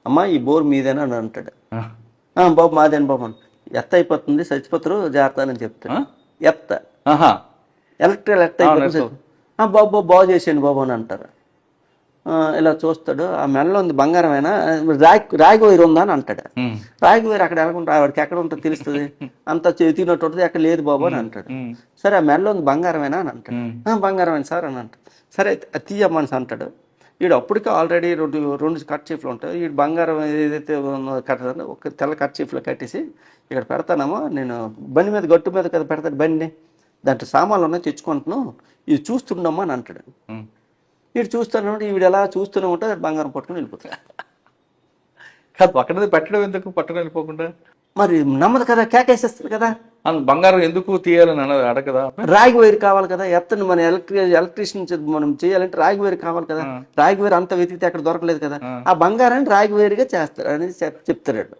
అమ్మా ఈ బోర్ మీదేనా అని అంటాడు. బాబు మాదేనా బాబు అని. ఎత్త అయిపోతుంది చచ్చిపోతారు జాగ్రత్త అని చెప్తాడు. ఎత్త ఎలక్ట్రికల్ ఎత్త అయిపోతుంది. బాబు బాగు చేసేయండి బాబు అని అంటారు. ఇలా చూస్తాడు, ఆ మెడలో ఉంది బంగారమైనా రాగి వైరు ఉందా అని అంటాడు. రాగి వైరు అక్కడ ఎలాగుంటా వాడికి ఎక్కడ ఉంటుందో తెలుస్తుంది, అంత తినట్టు ఉంటుంది, ఎక్కడ లేదు బాబు అని అంటాడు. సరే ఆ మెడలో ఉంది బంగారమైనా అని అంటాడు. బంగారమైన సార్ అని అంటాడు. సరే తీయమ్మని అంటాడు. వీడు అప్పటికే ఆల్రెడీ రెండు కర్చీఫ్లు ఉంటాయి. వీడు బంగారం ఏదైతే కట్టాడో ఒక తెల్ల కర్చీఫ్లో కట్టేసి ఇక్కడ పెడతానమ్మా, నేను బండి మీద గట్టు మీద కదా పెడతాడు బండి, దాంట్లో సామాన్లు ఉన్నాయి తెచ్చుకుంటున్నాను, ఇది చూస్తుండమ్మా అని అంటాడు. వీడు చూస్తాను, వీడు ఎలా చూస్తూనే ఉంటే బంగారం పట్టుకుని వెళ్ళిపోతాడు. కాదు పక్కన పెట్టడం ఎందుకు, పట్టుకుని వెళ్ళిపోకుండా? మరి నమ్మదు కదా, కేకేసేస్తుంది కదా. బంగారం ఎందుకు తీయాలని అడగదా? రాగి వైర్ కావాలి కదా, ఎత్తని మన ఎలక్ట్రీషియన్ మనం చేయాలంటే రాగి వైర్ కావాలి కదా. రాగి వైర్ అంత వెతికితే అక్కడ దొరకలేదు కదా, ఆ బంగారాన్ని రాగి వైర్గా చేస్తారు అనేది చెప్తాడు.